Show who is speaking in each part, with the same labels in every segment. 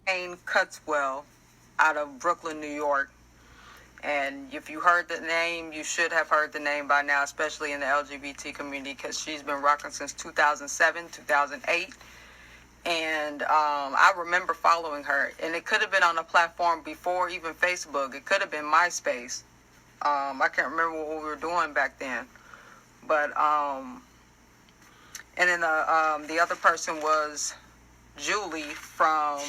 Speaker 1: Kane Cutswell out of Brooklyn, New York. And if you heard the name, you should have heard the name by now, especially in the LGBT community, because she's been rocking since 2007, 2008. And I remember following her. And it could have been on a platform before even Facebook. It could have been MySpace. I can't remember what we were doing back then. But, and then the other person was Julie from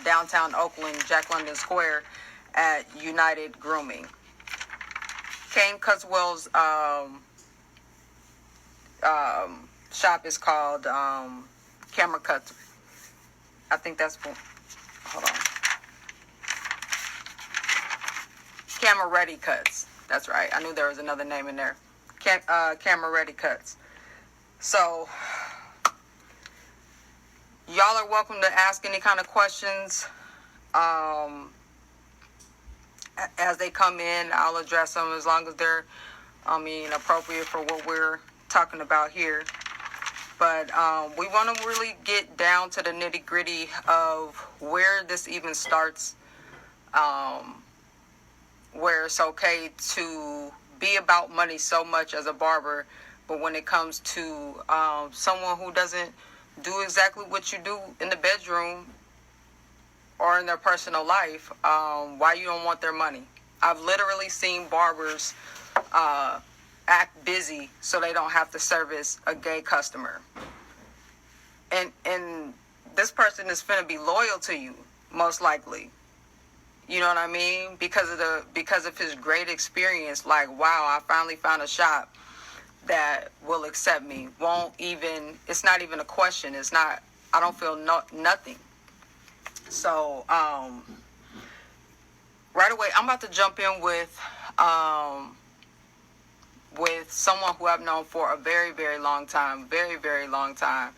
Speaker 1: downtown Oakland, Jack London Square at United Grooming. Kane Cuswell's shop is called Camera Cuts. I think that's, hold on. Camera Ready Cuts. That's right. I knew there was another name in there. Camera Ready Cuts. So, y'all are welcome to ask any kind of questions. As they come in, I'll address them as long as they're, appropriate for what we're talking about here. But we want to really get down to the nitty gritty of where this even starts, where it's okay to be about money so much as a barber, but when it comes to someone who doesn't do exactly what you do in the bedroom or in their personal life, why you don't want their money. I've literally seen barbers act busy so they don't have to service a gay customer. And this person is finna be loyal to you, most likely. You know what I mean? Because of his great experience, like, wow, I finally found a shop that will accept me. It's not even a question. It's not, I don't feel nothing. So, right away, I'm about to jump in with someone who I've known for a very, very long time. Very, very long time.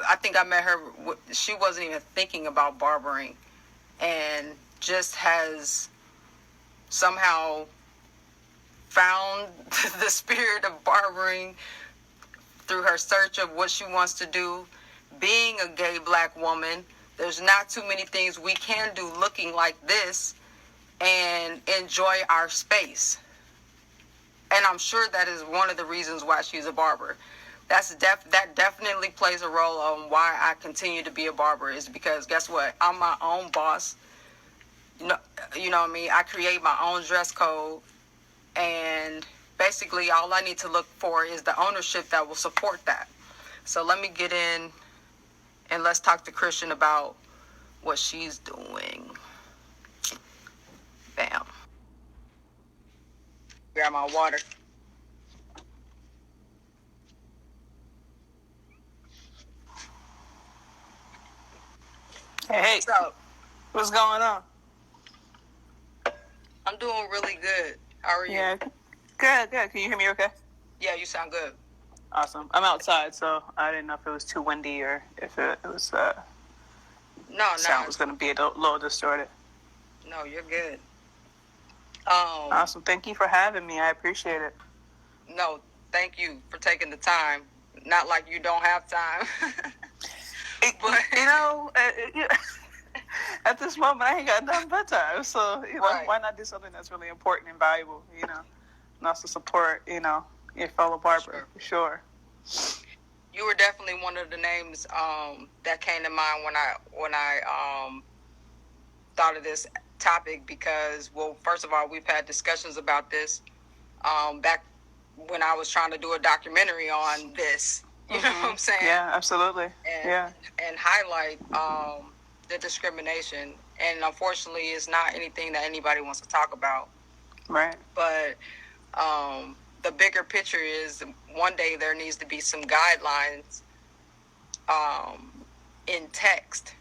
Speaker 1: I think I met her, she wasn't even thinking about barbering, and just has somehow found the spirit of barbering through her search of what she wants to do. Being a gay black woman, there's not too many things we can do looking like this and enjoy our space. And I'm sure that is one of the reasons why she's a barber. That definitely plays a role on why I continue to be a barber, is because guess what? I'm my own boss. You know what I mean? I create my own dress code, and basically all I need to look for is the ownership that will support that. So let me get in and let's talk to Christian about what she's doing. Bam. Grab my water.
Speaker 2: Hey,
Speaker 1: What's up?
Speaker 2: what's going on?
Speaker 1: I'm doing really good. How are you?
Speaker 2: Yeah, good. Can you hear me okay?
Speaker 1: Yeah, you sound good.
Speaker 2: Awesome. I'm outside, so I didn't know if it was too windy or if it was sound was going to be a little distorted.
Speaker 1: No, you're good.
Speaker 2: Awesome. Thank you for having me. I appreciate it.
Speaker 1: No, thank you for taking the time. Not like you don't have time.
Speaker 2: But, at this moment, I ain't got nothing but time. So,
Speaker 1: Right.
Speaker 2: Why not do something that's really important and valuable, and also support, your fellow barber, for sure.
Speaker 1: You were definitely one of the names that came to mind when I thought of this topic, because, well, first of all, we've had discussions about this back when I was trying to do a documentary on this. You know what I'm saying?
Speaker 2: Yeah, absolutely.
Speaker 1: And highlight the discrimination. And unfortunately, it's not anything that anybody wants to talk about.
Speaker 2: Right.
Speaker 1: But the bigger picture is, one day there needs to be some guidelines in text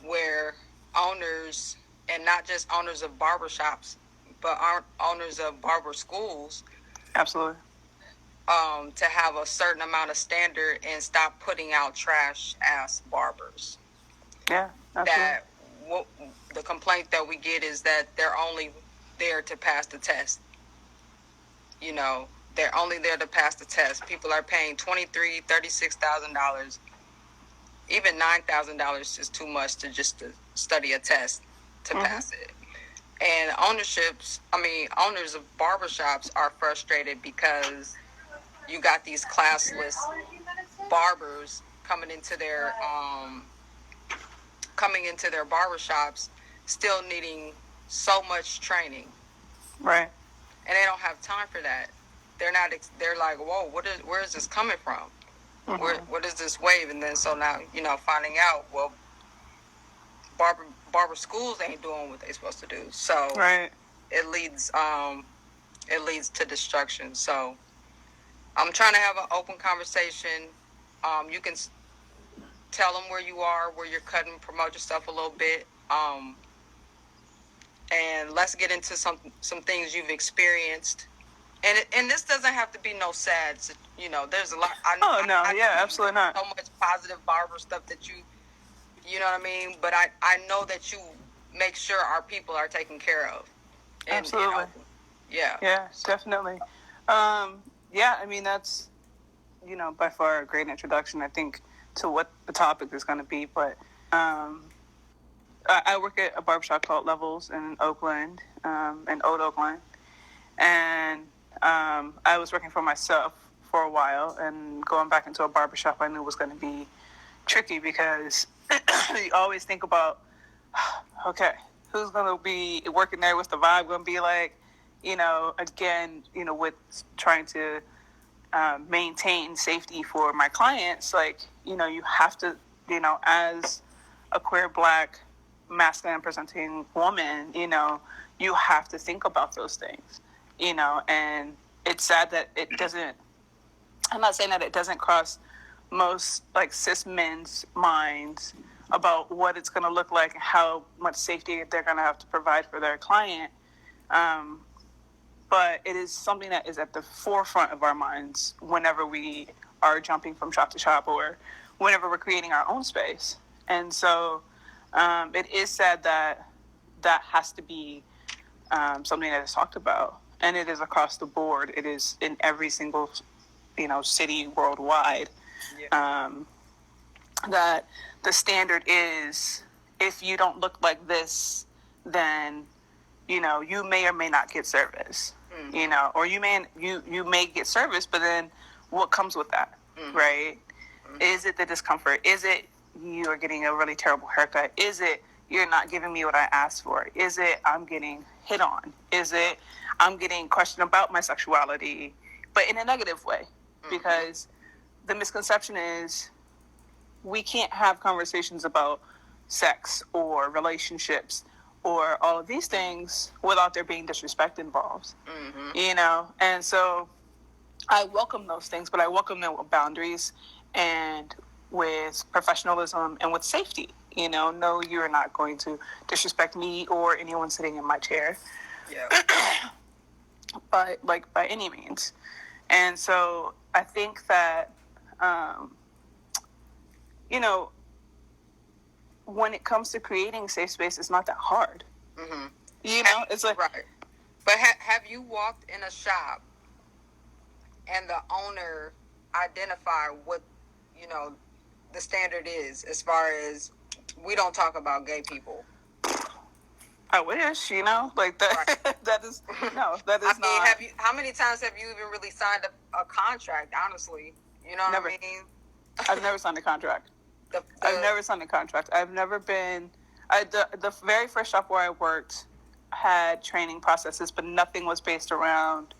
Speaker 1: where owners, and not just owners of barbershops, but owners of barber schools,
Speaker 2: absolutely,
Speaker 1: to have a certain amount of standard and stop putting out trash ass barbers.
Speaker 2: Yeah, absolutely.
Speaker 1: The complaint that we get is that they're only there to pass the test. They're only there to pass the test. People are paying $23,000, $36,000 even $9,000 is too much to just to study a test to pass it. And owners of barbershops are frustrated because you got these classless barbers coming into their barbershops, still needing so much training.
Speaker 2: Right.
Speaker 1: And they don't have time for that. They're like, whoa, where is this coming from? What is this wave? And then so now, finding out, well, barber schools ain't doing what they're supposed to do. So
Speaker 2: right.
Speaker 1: it leads to destruction. So I'm trying to have an open conversation. You can tell them where you are, where you're cutting, promote yourself a little bit. And let's get into some things you've experienced. And this doesn't have to be no sad. There's a lot.
Speaker 2: Absolutely not.
Speaker 1: So much positive barber stuff that you know what I mean. But I know that you make sure our people are taken care of. And,
Speaker 2: absolutely.
Speaker 1: Yeah.
Speaker 2: Yeah, definitely. I mean, that's by far a great introduction, I think, to what the topic is going to be. But I work at a barbershop called Levels in Oakland, in Old Oakland, and I was working for myself for a while, and going back into a barbershop I knew was going to be tricky because you always think about, okay, who's going to be working there? What's the vibe going to be like? Again, with trying to maintain safety for my clients, like, you have to, as a queer Black masculine presenting woman, you have to think about those things, and it's sad that it doesn't, I'm not saying that it doesn't cross most like cis men's minds about what it's going to look like and how much safety they're going to have to provide for their client. But it is something that is at the forefront of our minds whenever we are jumping from shop to shop or whenever we're creating our own space. And so it is sad that has to be something that is talked about. And it is across the board. It is in every single, city worldwide. Yeah. That the standard is, if you don't look like this, then, you may or may not get service. Or you may get service, but then what comes with that, right? Is it the discomfort? Is it you are getting a really terrible haircut? Is it you're not giving me what I asked for? Is it I'm getting hit on? Is it I'm getting questioned about my sexuality, but in a negative way? Because the misconception is we can't have conversations about sex or relationships or all of these things without there being disrespect involved, And so I welcome those things, but I welcome them with boundaries and with professionalism and with safety. No, you're not going to disrespect me or anyone sitting in my chair. Yeah. But by any means. And so I think that, when it comes to creating safe space, it's not that hard. It's like...
Speaker 1: Right. But have you walked in a shop and the owner identify what, the standard is as far as we don't talk about gay people?
Speaker 2: I wish, like that. Right. That is not.
Speaker 1: How many times have you even really signed a contract? Honestly,
Speaker 2: never.
Speaker 1: What I mean?
Speaker 2: I've never signed a contract. I've never signed a contract. I've never been. The very first shop where I worked had training processes, but nothing was based around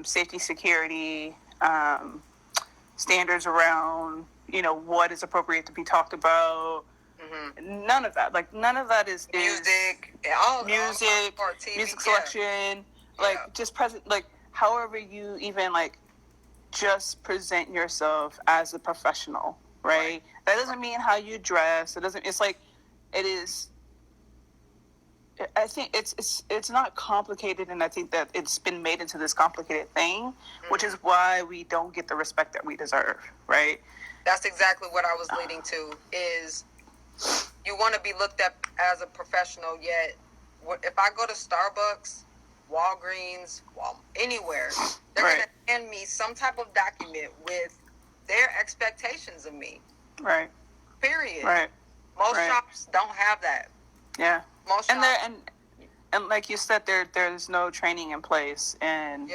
Speaker 2: safety, security, standards around what is appropriate to be talked about. None of that. None of that is
Speaker 1: music,
Speaker 2: music selection, just present, however you even just present yourself as a professional, right? That doesn't mean how you dress. It is. I think it's not complicated, and I think that it's been made into this complicated thing, which is why we don't get the respect that we deserve, right?
Speaker 1: That's exactly what I was leading to, is you want to be looked at as a professional, yet if I go to Starbucks, Walgreens, anywhere, they're going to hand me some type of document with their expectations of me.
Speaker 2: Right.
Speaker 1: Period.
Speaker 2: Right.
Speaker 1: Most
Speaker 2: Right.
Speaker 1: shops don't have that.
Speaker 2: Yeah.
Speaker 1: Most
Speaker 2: And
Speaker 1: shops,
Speaker 2: and like you said, there's no training in place, and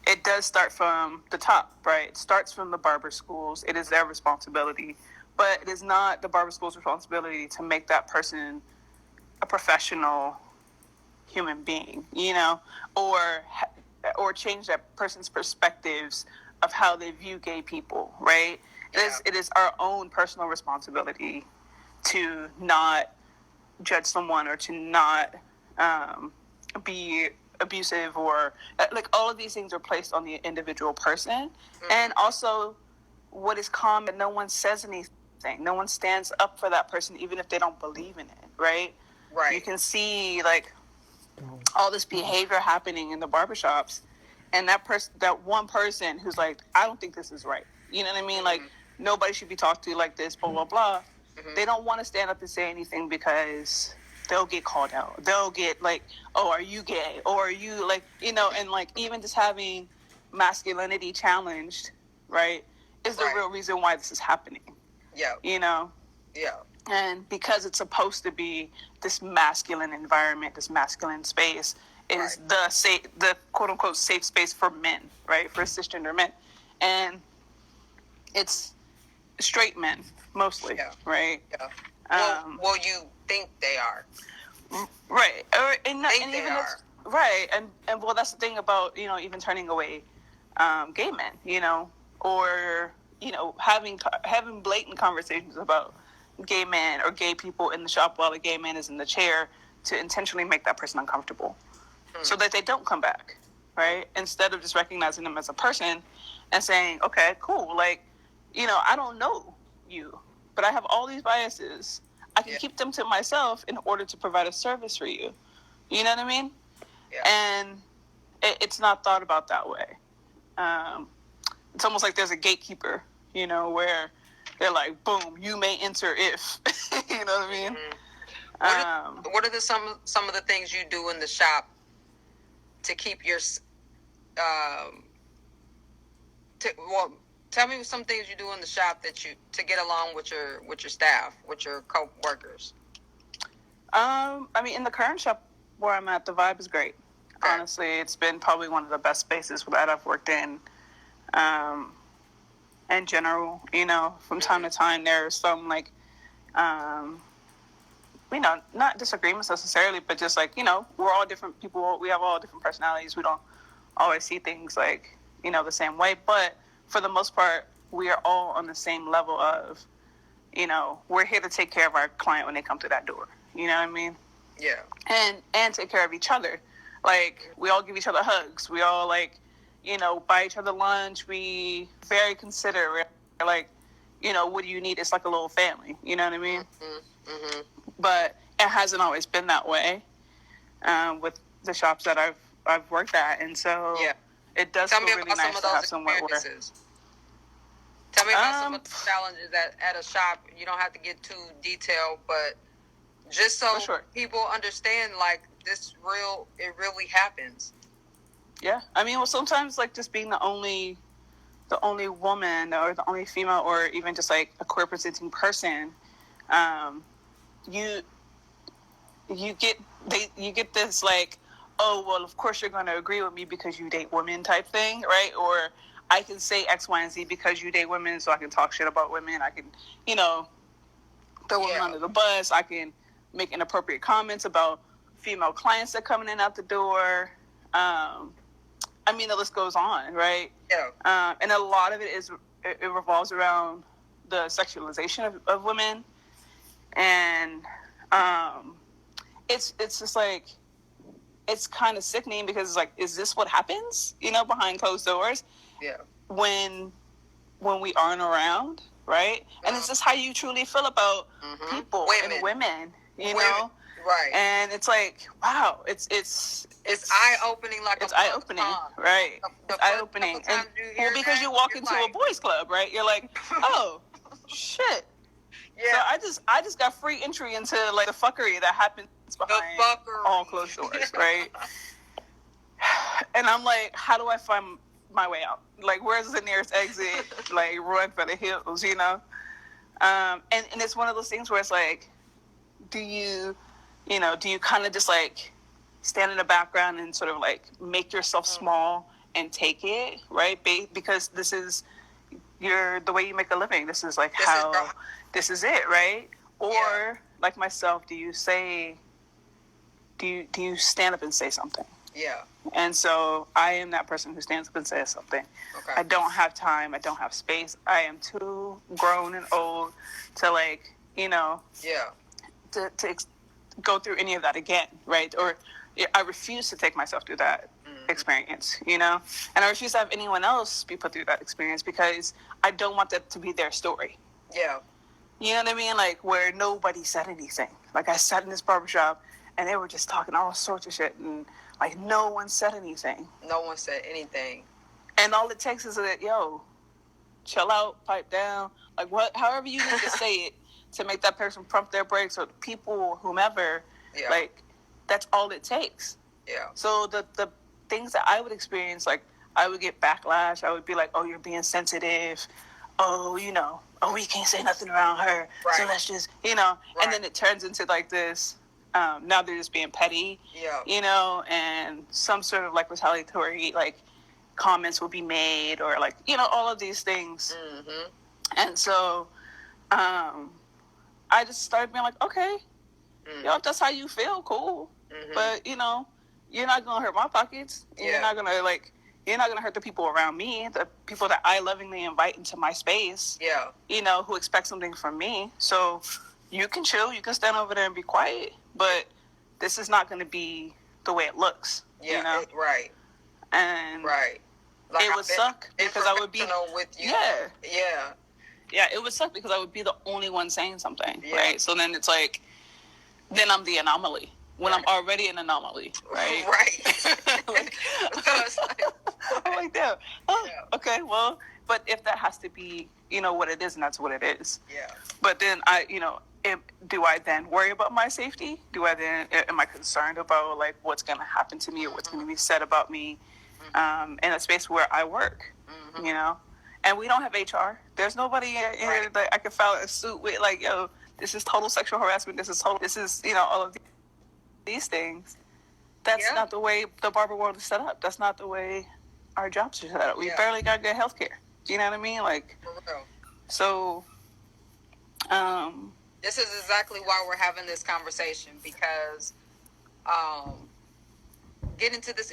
Speaker 2: it does start from the top, right? It starts from the barber schools. It is their responsibility, but it is not the barber school's responsibility to make that person a professional human being, or change that person's perspectives of how they view gay people, right? It is our own personal responsibility to not judge someone or to not be abusive, or like all of these things are placed on the individual person. And also, what is common, no one says anything, no one stands up for that person even if they don't believe in it, right? You can see like all this behavior happening in the barbershops, and that one person who's like, I don't think this is right, you know what I mean? Like, nobody should be talked to like this, blah blah blah. They don't want to stand up and say anything because they'll get called out. They'll get like, oh, are you gay? Or are you like, and like even just having masculinity challenged, right, is the real reason why this is happening.
Speaker 1: Yeah. Yeah.
Speaker 2: And because it's supposed to be this masculine environment, this masculine space, it is the quote unquote safe space for men, right? For cisgender men. And it's straight men mostly, right?
Speaker 1: Yeah. Well, you think they are.
Speaker 2: Right. And even right. And well, that's the thing about, even turning away gay men, or, having blatant conversations about gay men or gay people in the shop while a gay man is in the chair, to intentionally make that person uncomfortable so that they don't come back, right? Instead of just recognizing them as a person and saying, okay, cool, like, I don't know you, but I have all these biases. I can keep them to myself in order to provide a service for you. You know what I mean?
Speaker 1: Yeah.
Speaker 2: And it's not thought about that way. It's almost like there's a gatekeeper, where they're like, boom, you may enter if, you know what I mean?
Speaker 1: What are some of the things you do in the shop to keep your, tell me some things you do in the shop to get along with your staff, with your co-workers.
Speaker 2: I mean, in the current shop where I'm at, the vibe is great. Okay. Honestly, it's been probably one of the best spaces that I've worked in general. From time to time, there's some like, not disagreements necessarily, but just like, we're all different people. We have all different personalities. We don't always see things like, the same way. But for the most part, we are all on the same level of, we're here to take care of our client when they come through that door. You know what I mean?
Speaker 1: Yeah.
Speaker 2: And take care of each other. Like, we all give each other hugs. We all, like, buy each other lunch. We very considerate. We're like, what do you need? It's like a little family. You know what I mean?
Speaker 1: Mm-hmm.
Speaker 2: But it hasn't always been that way with the shops that I've worked at. And so it does feel really nice to have somewhere where...
Speaker 1: Tell me about some of the challenges at a shop. You don't have to get too detailed, but just so people understand, like, it really happens.
Speaker 2: Yeah. I mean, well, sometimes, like, just being the only woman or the only female or even just, like, a queer presenting person, you get this, like, oh, well, of course you're going to agree with me because you date women type thing, right? Or I can say X, Y, and Z because you date women, so I can talk shit about women. I can, throw women under the bus. I can make inappropriate comments about female clients that coming in and out the door. I mean, the list goes on, right?
Speaker 1: Yeah.
Speaker 2: And a lot of it revolves around the sexualization of women. And it's just like, it's kind of sickening because it's like, is this what happens, behind closed doors?
Speaker 1: Yeah.
Speaker 2: When we aren't around, right? And it's just how you truly feel about people and women, know?
Speaker 1: Right.
Speaker 2: And it's like, wow, it's
Speaker 1: eye-opening, like
Speaker 2: it's eye-opening, right? It's eye-opening. And because you walk into a boys club, right? You're like, oh, shit. Yeah. So I just got free entry into, like, the fuckery that happens behind all closed doors, right? And I'm like, how do I find my way out? Like, where's the nearest exit? Like, run for the hills, And it's one of those things where it's like, do you, do you kind of just like stand in the background and sort of like make yourself small and take it, right? Because this is the way you make a living. This is like this is it, right? Or like myself, do you stand up and say something?
Speaker 1: Yeah.
Speaker 2: And so I am that person who stands up and says something.
Speaker 1: Okay.
Speaker 2: I don't have time. I don't have space. I am too grown and old to like, to go through any of that again, right? Or I refuse to take myself through that experience, and I refuse to have anyone else be put through that experience because I don't want that to be their story.
Speaker 1: Yeah.
Speaker 2: You know what I mean? Like where nobody said anything. Like I sat in this barbershop and they were just talking all sorts of shit and like no one said anything.
Speaker 1: No one said anything.
Speaker 2: And all it takes is that, chill out, pipe down, like however you need to say it to make that person pump their brakes or people, whomever, like that's all it takes.
Speaker 1: Yeah.
Speaker 2: So the things that I would experience, like I would get backlash. I would be like, oh, you're being sensitive. Oh, we can't say nothing around her.
Speaker 1: Right.
Speaker 2: So let's just,
Speaker 1: Right.
Speaker 2: and then it turns into like this, now they're just being petty, and some sort of like retaliatory, like comments will be made or like, all of these things.
Speaker 1: Mm-hmm.
Speaker 2: And so, I just started being like, okay, if that's how you feel, cool.
Speaker 1: Mm-hmm.
Speaker 2: But, you're not going to hurt my pockets.
Speaker 1: Yeah.
Speaker 2: You're not going to hurt the people around me, the people that I lovingly invite into my space, who expect something from me. So you can chill, you can stand over there and be quiet, but this is not going to be the way it looks.
Speaker 1: Yeah, right.
Speaker 2: And
Speaker 1: right. Like
Speaker 2: it would suck because I would be
Speaker 1: with you.
Speaker 2: Yeah, it would suck because I would be the only one saying something, right? So then it's like, then I'm the anomaly when I'm already an anomaly, right?
Speaker 1: Right.
Speaker 2: I'm like, damn. Oh, okay, well, but if that has to be, what it is, and that's what it is.
Speaker 1: Yeah.
Speaker 2: But then do I then worry about my safety? Am I concerned about like what's going to happen to me or what's going to be said about me in a space where I work, And we don't have HR. There's nobody here that I can file a suit with like, this is total sexual harassment. This is all of these things. That's not the way the barber world is set up. That's not the way our jobs are set up. We barely got good health care. Do you know what I mean? Like,
Speaker 1: for real.
Speaker 2: So,
Speaker 1: this is exactly why we're having this conversation because, getting into this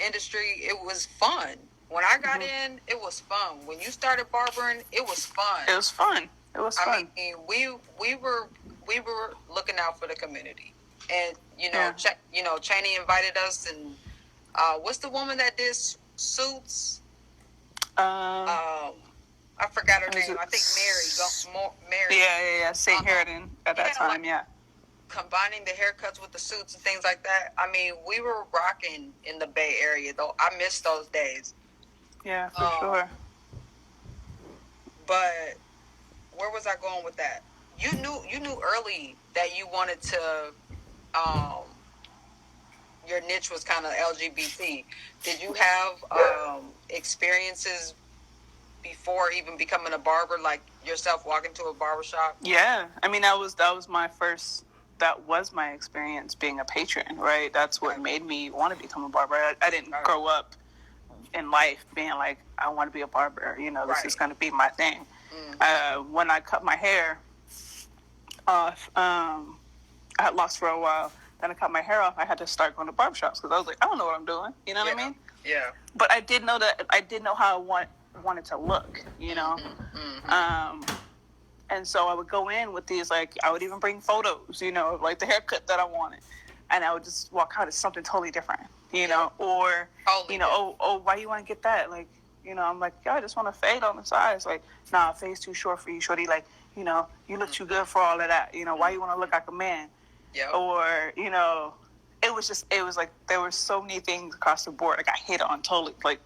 Speaker 1: industry, it was fun. When I got in, it was fun. When you started barbering, it was fun.
Speaker 2: It was fun.
Speaker 1: I mean, we were looking out for the community, and Cheney invited us, and what's the woman that did suits? I forgot her name. I think Mary.
Speaker 2: Yeah. St. Harridan at that time.
Speaker 1: Combining the haircuts with the suits and things like that. I mean, we were rocking in the Bay Area, though. I miss those days.
Speaker 2: Yeah, for sure.
Speaker 1: But where was I going with that? You knew early that you wanted to. Your niche was kind of LGBT. Did you have experiences before even becoming a barber, like yourself walking to a barbershop?
Speaker 2: Yeah, I mean that was my first. That was my experience being a patron, right? That's what made me want to become a barber. I didn't grow up in life being like, I want to be a barber. This is going to be my thing. When I cut my hair off, I had lost for a while. Then I cut my hair off. I had to start going to barbershops because I was like, I don't know what I'm doing. You know what I mean?
Speaker 1: Yeah.
Speaker 2: But I did know that. I did know how I wanted to look. And so I would go in with these, like, I would even bring photos, of like the haircut that I wanted. And I would just walk out as something totally different, or, oh, why you want to get that? Like, I'm like, I just want to fade on the sides. Like, nah, fade's too short for you, shorty. Like, you look too good for all of that. Why you want to look like a man?
Speaker 1: Yeah.
Speaker 2: Or, it was like, there were so many things across the board. I got hit on totally, like,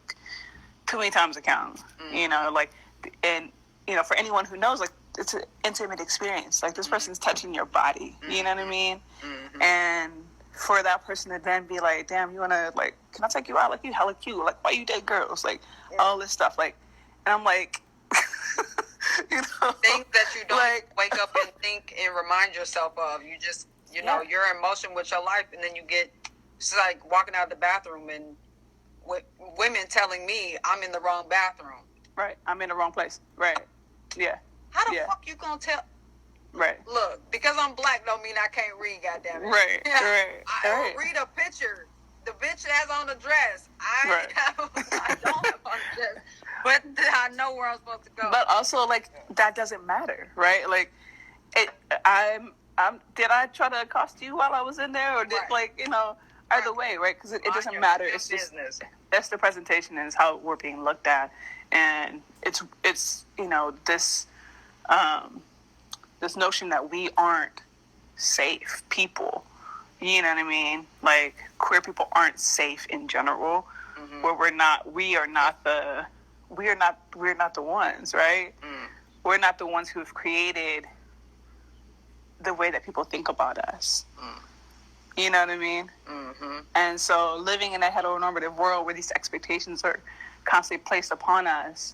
Speaker 2: too many times to count, and, for anyone who knows, like, it's an intimate experience. Like, this person's touching your body. You know what I mean?
Speaker 1: Mm-hmm.
Speaker 2: And for that person to then be like, damn, you want to, like, can I take you out? Like, you hella cute. Like, why you date girls? Like, all this stuff. Like, and I'm like,
Speaker 1: things that you don't remind yourself of. You just, you're in motion with your life, and then it's like walking out of the bathroom and women telling me I'm in the wrong bathroom.
Speaker 2: Right. I'm in the wrong place. Right. Yeah.
Speaker 1: How the fuck you gonna tell?
Speaker 2: Right.
Speaker 1: Look, because I'm black don't mean I can't read, goddammit.
Speaker 2: Right. Right.
Speaker 1: I read a picture. The bitch has on a dress. I don't have on a dress. But I know where I'm supposed to go.
Speaker 2: But also, like, that doesn't matter, right? Like, did I try to accost you while I was in there? Or did, either way, right? Because it doesn't matter. It's just, that's the presentation and it's how we're being looked at. And it's this notion that we aren't safe people. You know what I mean? Like, queer people aren't safe in general. Mm-hmm. Where we are not the ones, right? Mm. We're not the ones who have created the way that people think about us. Mm. You know what I mean? Mm-hmm. And so living in a heteronormative world where these expectations are constantly placed upon us,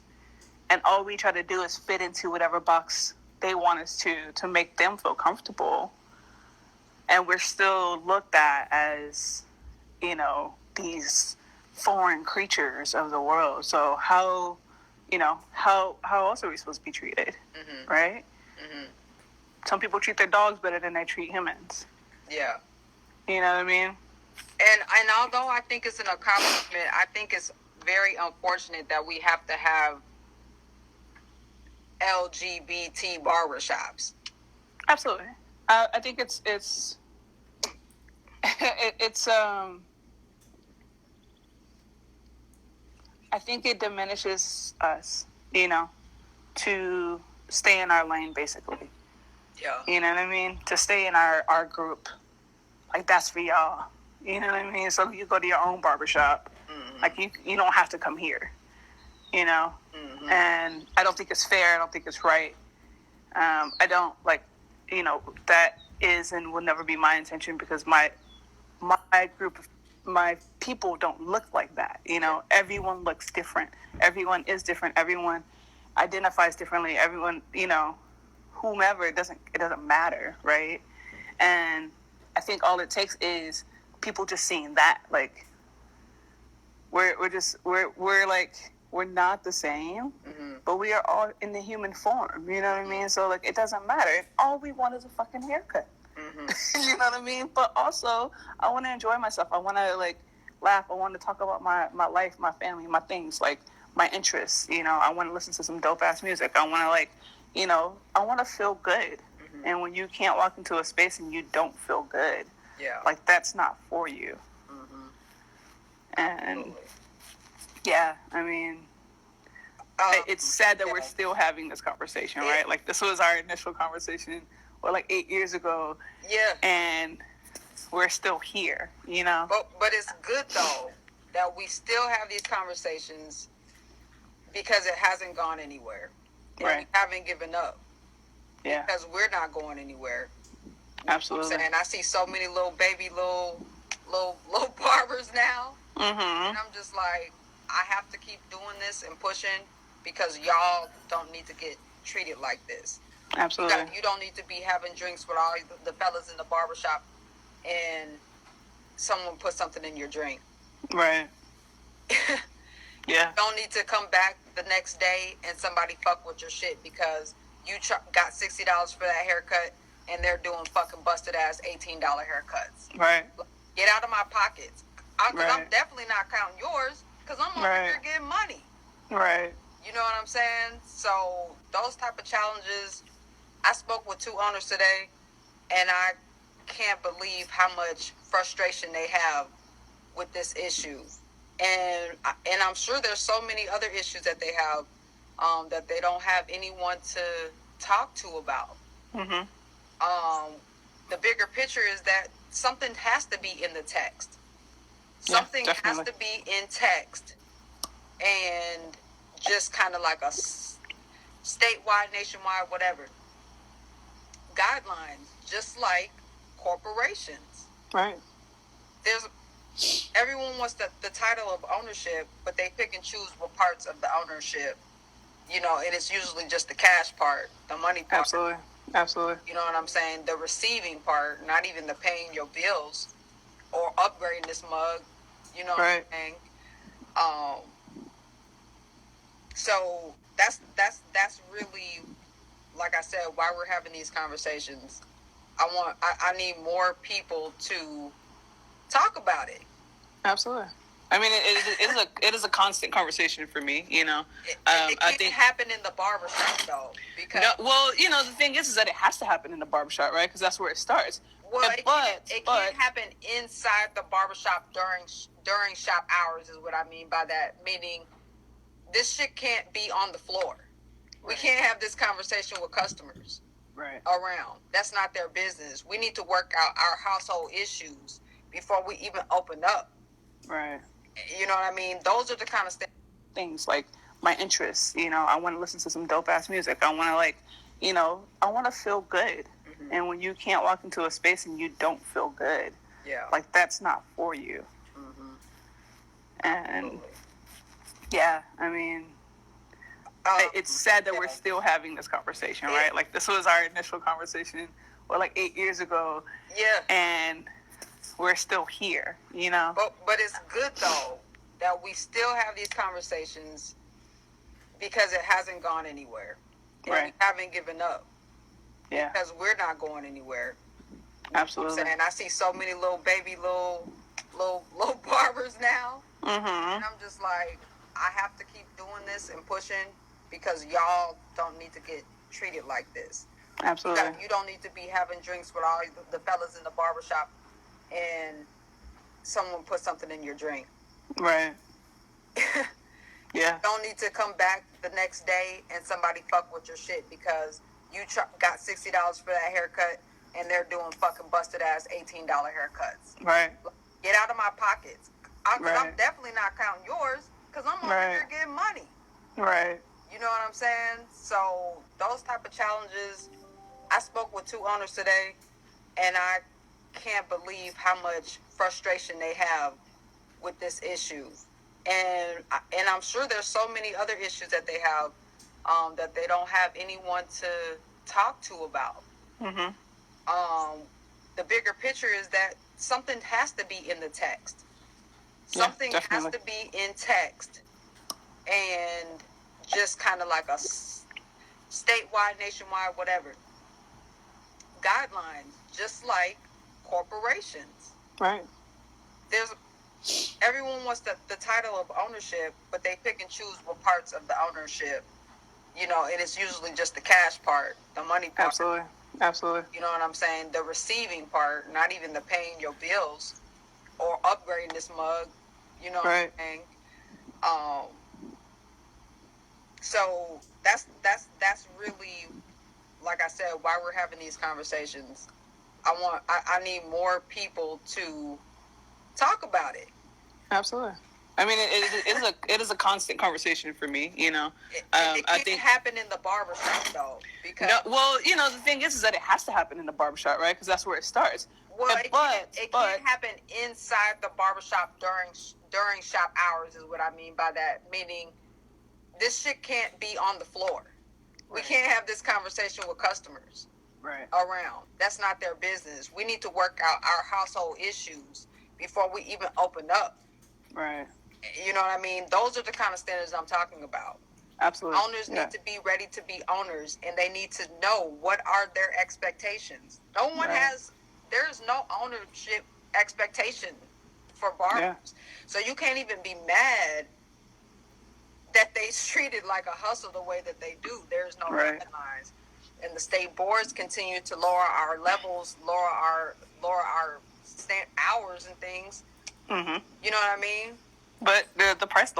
Speaker 2: and all we try to do is fit into whatever box they want us to make them feel comfortable. And we're still looked at as, these foreign creatures of the world. So how else are we supposed to be treated, mm-hmm. right? Mm-hmm. Some people treat their dogs better than they treat humans.
Speaker 1: Yeah.
Speaker 2: You know what I mean?
Speaker 1: And although I think it's an accomplishment, I think it's very unfortunate that we have to have LGBT barbershops.
Speaker 2: Absolutely. I think it's I think it diminishes us, to stay in our lane, basically.
Speaker 1: Yeah.
Speaker 2: You know what I mean? To stay in our group. Like, that's for y'all. You know what I mean? So you go to your own barbershop. Mm-hmm. Like, you don't have to come here. Mm-hmm. And I don't think it's fair. I don't think it's right. I don't, that is and will never be my intention, because my group of my people don't look like that. Everyone looks different. Everyone is different. Everyone identifies differently. Everyone, whomever, it doesn't matter, right? And I think all it takes is people just seeing that, like, we're not the same, mm-hmm. but we are all in the human form. You know what I mean? So, like, it doesn't matter. And all we want is a fucking haircut. Mm-hmm. You know what I mean? But also, I want to enjoy myself. I want to, laugh. I want to talk about my life, my family, my things, my interests. I want to listen to some dope-ass music. I want to, I want to feel good. Mm-hmm. And when you can't walk into a space and you don't feel good, that's not for you. Mm-hmm. And, absolutely. Yeah, I mean, it's sad that we're still having this conversation, right? Like, this was our initial conversation, 8 years ago.
Speaker 1: Yeah.
Speaker 2: And we're still here,
Speaker 1: But it's good, though, that we still have these conversations, because it hasn't gone anywhere. Right. We haven't given up.
Speaker 2: Yeah.
Speaker 1: Because we're not going anywhere.
Speaker 2: Absolutely.
Speaker 1: And I see so many little barbers now. Mm-hmm. And I'm just like, I have to keep doing this and pushing, because y'all don't need to get treated like this.
Speaker 2: Absolutely.
Speaker 1: You don't need to be having drinks with all the fellas in the barbershop and someone put something in your drink.
Speaker 2: Right. Yeah.
Speaker 1: You don't need to come back the next day and somebody fuck with your shit because you got $60 for that haircut and they're doing fucking busted ass $18 haircuts.
Speaker 2: Right.
Speaker 1: Get out of my pockets. Right. I'm definitely not counting yours, because I'm over here getting money.
Speaker 2: Right.
Speaker 1: You know what I'm saying? So those type of challenges, I spoke with 2 owners today, and I can't believe how much frustration they have with this issue. And I'm sure there's so many other issues that they have that they don't have anyone to talk to about. Mm-hmm. The bigger picture is that something has to be in the text. Something has to be in text, and just kind of like a statewide, nationwide, whatever guidelines, just like corporations.
Speaker 2: Right.
Speaker 1: Everyone wants the title of ownership, but they pick and choose what parts of the ownership, and it's usually just the cash part, the money part.
Speaker 2: Absolutely. Absolutely.
Speaker 1: You know what I'm saying? The receiving part, not even the paying your bills or upgrading this mug. You know what
Speaker 2: Right.
Speaker 1: I'm saying? So that's really, like I said, why we're having these conversations. I need more people to talk about it.
Speaker 2: Absolutely. I mean, it is a constant conversation for me. You know,
Speaker 1: It
Speaker 2: I
Speaker 1: can't
Speaker 2: think
Speaker 1: happen in the barbershop though, because
Speaker 2: no. Well, you know, the thing is that it has to happen in the barbershop, right? Because that's where it starts.
Speaker 1: well,
Speaker 2: But
Speaker 1: it can't happen inside the barbershop during shop hours is what I mean by that. Meaning, this shit can't be on the floor. We can't have this conversation with customers
Speaker 2: right.
Speaker 1: around. That's not their business. We need to work out our household issues before we even open up.
Speaker 2: Right.
Speaker 1: You know what I mean? Those are the kind of
Speaker 2: things like my interests. You know, I want to listen to some dope ass music. I want to I want to feel good. Mm-hmm. And when you can't walk into a space and you don't feel good, like that's not for you. Mm-hmm. And absolutely. Yeah, I mean, it's sad that we're still having this conversation, right? Like this was our initial conversation, like 8 years ago. Yeah. And we're still here, you know.
Speaker 1: But it's good though that we still have these conversations because it hasn't gone anywhere. And right. We haven't given up. Yeah. Because we're not going anywhere.
Speaker 2: Absolutely.
Speaker 1: You know what I'm saying? I see so many little barbers now. Mm-hmm. And I'm just like, I have to keep doing this and pushing because y'all don't need to get treated like this.
Speaker 2: Absolutely.
Speaker 1: You don't need to be having drinks with all the fellas in the barbershop and someone put something in your drink.
Speaker 2: Right. Yeah.
Speaker 1: You don't need to come back the next day and somebody fuck with your shit because you got $60 for that haircut and they're doing fucking busted ass $18 haircuts.
Speaker 2: Right.
Speaker 1: Get out of my pockets. I'm definitely not counting yours because I'm over here getting money.
Speaker 2: Right.
Speaker 1: You know what I'm saying? So those type of challenges, I spoke with 2 owners today and I can't believe how much frustration they have with this issue. And I'm sure there's so many other issues that they have that they don't have anyone to talk to about. Mm-hmm. The bigger picture is that something has to be in the text. Something has to be in text and just kind of like a statewide, nationwide, whatever. Guidelines, just like corporations.
Speaker 2: Right.
Speaker 1: Everyone wants the title of ownership, but they pick and choose what parts of the ownership, you know, and it's usually just the cash part, the money part.
Speaker 2: Absolutely. Absolutely.
Speaker 1: You know what I'm saying? The receiving part, not even the paying your bills or upgrading this mug, you know what I'm saying? So that's really, like I said, why we're having these conversations. I need more people to talk about it.
Speaker 2: Absolutely. I mean, it is a constant conversation for me, you know.
Speaker 1: It can't happen in the barbershop though, because
Speaker 2: well, you know, the thing is that it has to happen in the barbershop, right? Because that's where it starts.
Speaker 1: Well, it can't happen inside the barbershop during shop hours is what I mean by that. Meaning, this shit can't be on the floor. Right. We can't have this conversation with customers around. That's not their business. We need to work out our household issues before we even open up.
Speaker 2: Right.
Speaker 1: You know what I mean? Those are the kind of standards I'm talking about.
Speaker 2: Absolutely.
Speaker 1: Owners need to be ready to be owners, and they need to know what are their expectations. No one there's no ownership expectation for barbers. Yeah. So you can't even be mad that they treated like a hustle the way that they do. There's no guidelines. And the state boards continue to lower our levels, lower our hours and things. Mm-hmm. You know what I mean?
Speaker 2: But the price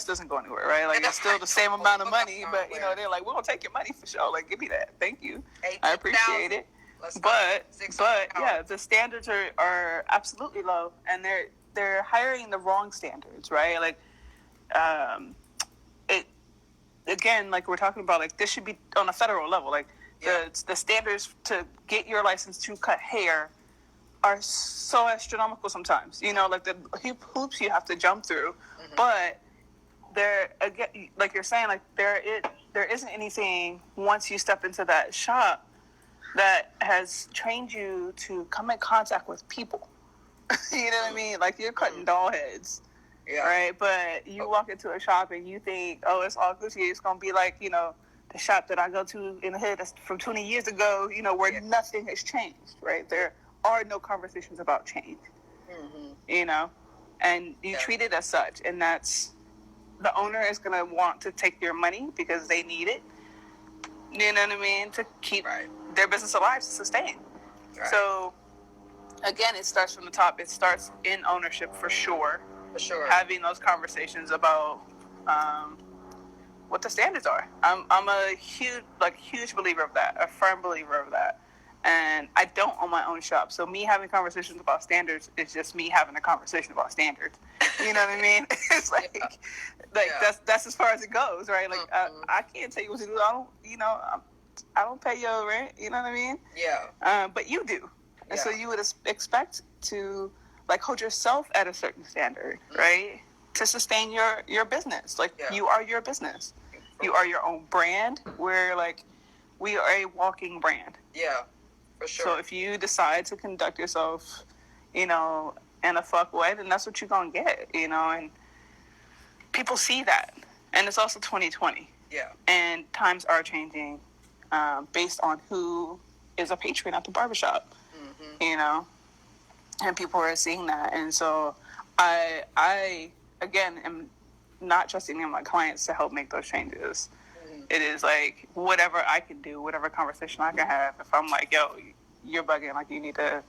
Speaker 2: doesn't go anywhere, right? Like it's still the same amount of money, but you know they're like, we're gonna take your money for sure. Like, give me that, thank you, I appreciate it. But yeah, the standards are absolutely low, and they're hiring the wrong standards, right? Like, it again, like we're talking about, like this should be on a federal level. Like the standards to get your license to cut hair are so astronomical sometimes, you know, like the hoops you have to jump through. Mm-hmm. But there, again, like you're saying, like there isn't anything once you step into that shop that has trained you to come in contact with people. You know what I mean? Like, you're cutting doll heads. Yeah. Right? But you walk into a shop and you think, oh, it's all Gucci. It's going to be like, you know, the shop that I go to in the hood that's from 20 years ago, you know, where nothing has changed, right? There are no conversations about change, you know? And you treat it as such. And that's, the owner is going to want to take your money because they need it, you know what I mean, to keep their business alive, to sustain. Right. So, again, it starts from the top. It starts in ownership for sure. For sure. Having those conversations about what the standards are. I'm a huge believer of that, a firm believer of that. And I don't own my own shop, so me having conversations about standards is just me having a conversation about standards. You know what I mean? It's like that's as far as it goes, right? Like I can't tell you what to do. I don't pay your rent. You know what I mean? Yeah. But you do, and so you would expect to like hold yourself at a certain standard, right? To sustain your business. Like you are your business. You are your own brand. We're like, we are a walking brand. Yeah, for sure. So if you decide to conduct yourself, you know, in a fuck way, then that's what you're going to get, you know, and people see that. And it's also 2020. Yeah. And times are changing based on who is a patron at the barbershop, you know, and people are seeing that. And so I again, am not trusting in my clients to help make those changes. It is like whatever I can do, whatever conversation I can have. If I'm like, yo, you're bugging, like you need to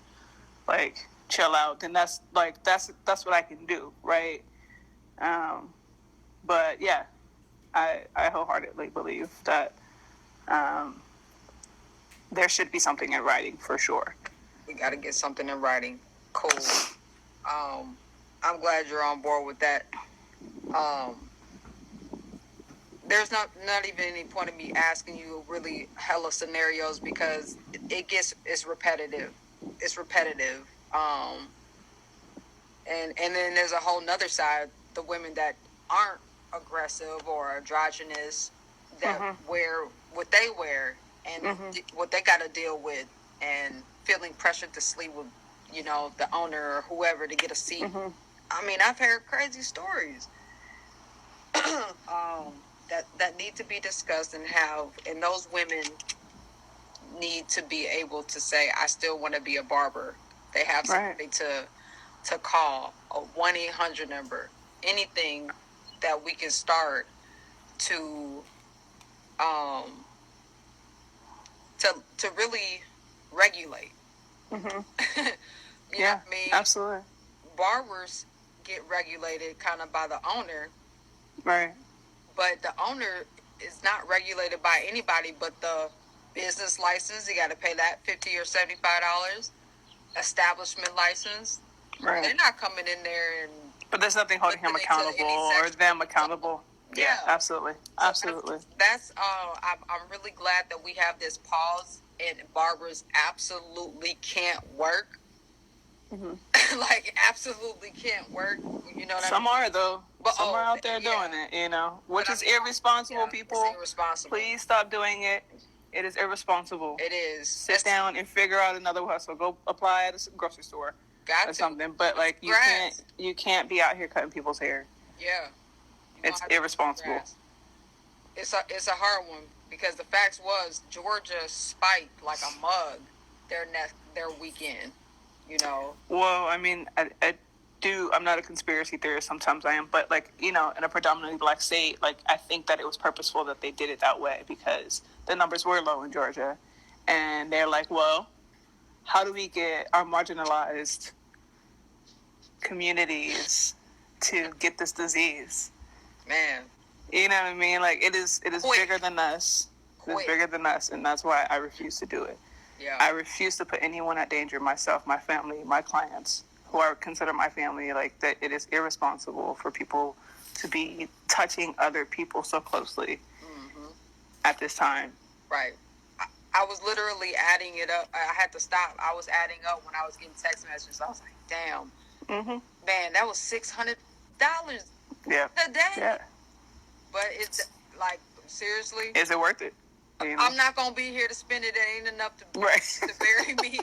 Speaker 2: like chill out, then that's what I can do, right? But yeah, I wholeheartedly believe that there should be something in writing for sure. We got to get something in writing. Cool. I'm glad you're on board with that. There's not even any point in me asking you really hella scenarios because it's repetitive. It's repetitive. And then there's a whole nother side, the women that aren't aggressive or androgynous, that wear what they wear and what they got to deal with, and feeling pressured to sleep with, you know, the owner or whoever to get a seat. I mean, I've heard crazy stories that need to be discussed and those women need to be able to say, I still want to be a barber. They have somebody to call, a 1-800 number, anything that we can start to really regulate. You know what I mean? Absolutely. Barbers get regulated kind of by the owner. Right. But the owner is not regulated by anybody but the business license. You got to pay that $50 or $75. Establishment license. Right. They're not coming in there and. But there's nothing holding him accountable or them accountable. Yeah, absolutely. Absolutely. That's I'm really glad that we have this pause and barbers absolutely can't work. Like, absolutely can't work. You know what I mean? Some are, though. But, some are out there doing it, you know, which is irresponsible, people. It's irresponsible. Please stop doing it. It is irresponsible. It is. Sit down and figure out another hustle. Go apply at a grocery store or something. But, like, you can't be out here cutting people's hair. Yeah. It's irresponsible. It's a hard one because the facts was Georgia spiked like a mug their weekend. You know. Well, I mean, I'm not a conspiracy theorist. Sometimes I am, but like, you know, in a predominantly black state, like I think that it was purposeful that they did it that way because the numbers were low in Georgia, and they're like, well, how do we get our marginalized communities to get this disease? Man, you know what I mean? Like it is bigger than us. It's bigger than us, and that's why I refuse to do it. Yeah. I refuse to put anyone at danger, myself, my family, my clients, who are considered my family, like that it is irresponsible for people to be touching other people so closely at this time. Right. I was literally adding it up. I had to stop. I was adding up when I was getting text messages. I was like, damn. Man, that was $600 a day. Yeah. But it's like, seriously? Is it worth it? You know?
Speaker 1: I'm not gonna be here to spend it. It ain't enough to bury me.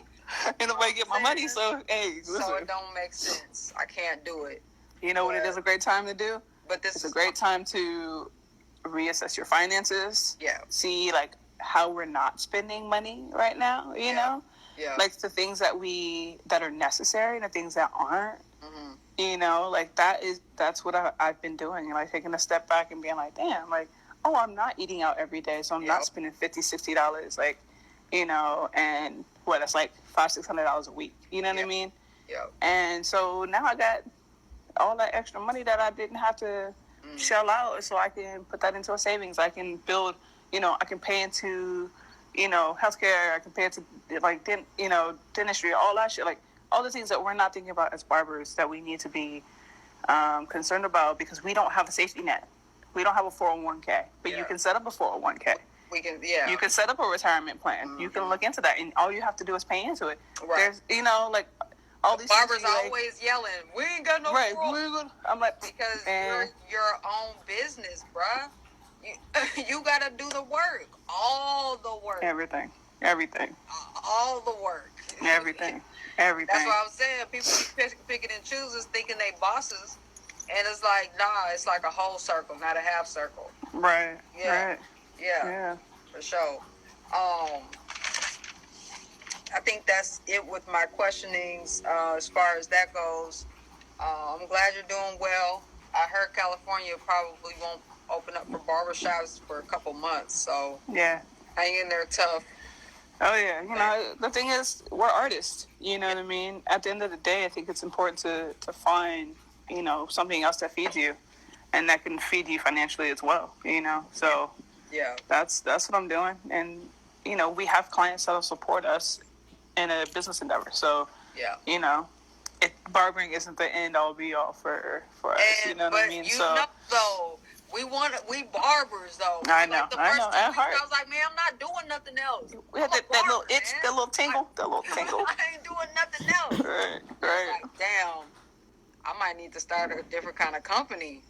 Speaker 2: Ain't nobody get my money, so hey, listen.
Speaker 1: So it don't make sense. I can't do it.
Speaker 2: You know what it is a great time to do?
Speaker 1: But this
Speaker 2: is a great time to reassess your finances.
Speaker 1: Yeah.
Speaker 2: See like how we're not spending money right now. You know.
Speaker 1: Yeah.
Speaker 2: Like the things that are necessary and the things that aren't. Mm-hmm. You know, like that's what I've been doing. Like taking a step back and being like, damn, like, oh, I'm not eating out every day, so I'm not spending $50, $60, like, you know, and that's like $500-$600 a week. You know what I mean?
Speaker 1: Yeah.
Speaker 2: And so now I got all that extra money that I didn't have to shell out, so I can put that into a savings. I can build, you know, I can pay into, you know, healthcare. I can pay into like dentistry, all that shit, like all the things that we're not thinking about as barbers that we need to be concerned about because we don't have a safety net. We don't have a 401k, but you can set up a 401k.
Speaker 1: We can, yeah.
Speaker 2: You can set up a retirement plan. Mm-hmm. You can look into that, and all you have to do is pay into it.
Speaker 1: Right.
Speaker 2: There's, you know, like all these
Speaker 1: barbers always yelling, "We ain't got no
Speaker 2: right." I'm like,
Speaker 1: because you're your own business, bruh. You gotta do the work, all the work,
Speaker 2: everything,
Speaker 1: all the work,
Speaker 2: everything.
Speaker 1: That's what I'm saying. People keep picking and choosing, thinking they bosses, and it's like, nah, it's like a whole circle, not a half circle.
Speaker 2: Right.
Speaker 1: Yeah.
Speaker 2: Right.
Speaker 1: Yeah. For sure. I think that's it with my questionings as far as that goes. I'm glad you're doing well. I heard California probably won't open up for barbershops for a couple months, so
Speaker 2: yeah,
Speaker 1: hang in there tough.
Speaker 2: Oh yeah, you know, the thing is, we're artists, you know what I mean? At the end of the day, I think it's important to find, you know, something else that feeds you and that can feed you financially as well, you know? So
Speaker 1: yeah,
Speaker 2: that's what I'm doing. And, you know, we have clients that'll support us in a business endeavor. So,
Speaker 1: yeah,
Speaker 2: you know, barbering isn't the end all be all for us, you know what I mean?
Speaker 1: You know, though, we barbers though.
Speaker 2: I know,
Speaker 1: like the first 2 weeks,
Speaker 2: I
Speaker 1: was like, man, I'm not doing nothing else.
Speaker 2: We had that little itch, that little tingle,
Speaker 1: I ain't doing nothing else.
Speaker 2: Right.
Speaker 1: Like, damn, I might need to start a different kind of company.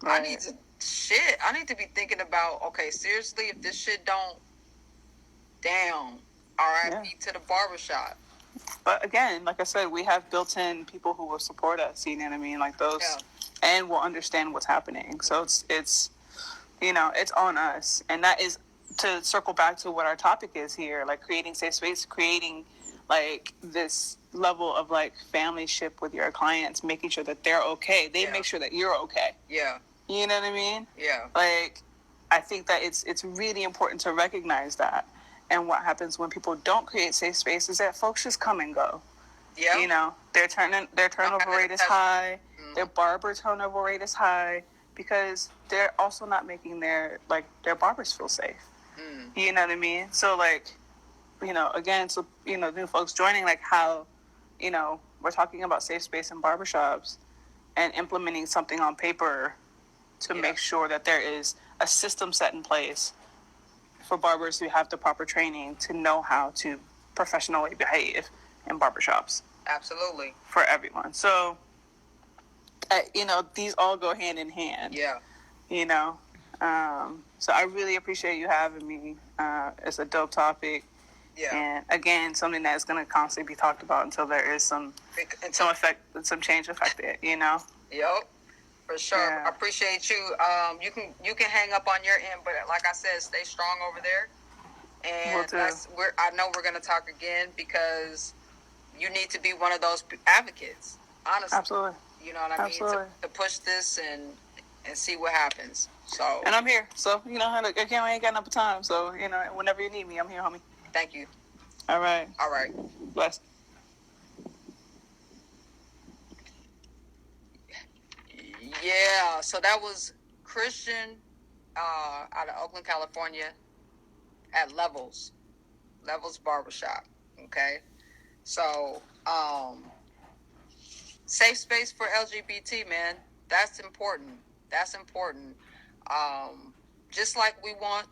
Speaker 1: Right. I need to be thinking about, okay, seriously, if this shit don't, damn, RIP to the barbershop.
Speaker 2: But again, like I said, we have built-in people who will support us, you know what I mean? Like those, and will understand what's happening. So it's, you know, it's on us. And that is, to circle back to what our topic is here, like creating safe space, creating like this level of like familyship with your clients, making sure that they're okay. They make sure that you're okay.
Speaker 1: Yeah.
Speaker 2: You know what I mean?
Speaker 1: Yeah.
Speaker 2: Like, I think that it's really important to recognize that. And what happens when people don't create safe spaces is that folks just come and go.
Speaker 1: Yeah.
Speaker 2: You know, their turnover rate is high. Mm-hmm. Their barber turnover rate is high because they're also not making their barbers feel safe. Mm. You know what I mean? So like, you know, again, so, you know, new folks joining, like how, you know, we're talking about safe space in barbershops and implementing something on paper to make sure that there is a system set in place for barbers who have the proper training to know how to professionally behave in barbershops.
Speaker 1: Absolutely. For
Speaker 2: everyone. So, you know, these all go hand in hand.
Speaker 1: Yeah.
Speaker 2: You know? So I really appreciate you having me. It's a dope topic.
Speaker 1: Yeah.
Speaker 2: And again, something that's going to constantly be talked about until there is some change affected, you know?
Speaker 1: Yep. For sure.
Speaker 2: Yeah.
Speaker 1: I appreciate you. You can hang up on your end, but like I said, stay strong over there. And I know we're going to talk again because you need to be one of those advocates. Honestly.
Speaker 2: Absolutely.
Speaker 1: You know what I mean? To push this and see what happens. So.
Speaker 2: And I'm here. So, you know, again, I ain't got enough time. So, you know, whenever you need me, I'm here, homie.
Speaker 1: Thank you.
Speaker 2: All right. Bless.
Speaker 1: Yeah, so that was Christian out of Oakland, California at Levels Barbershop, okay? So, safe space for LGBT, man, that's important. Just like we want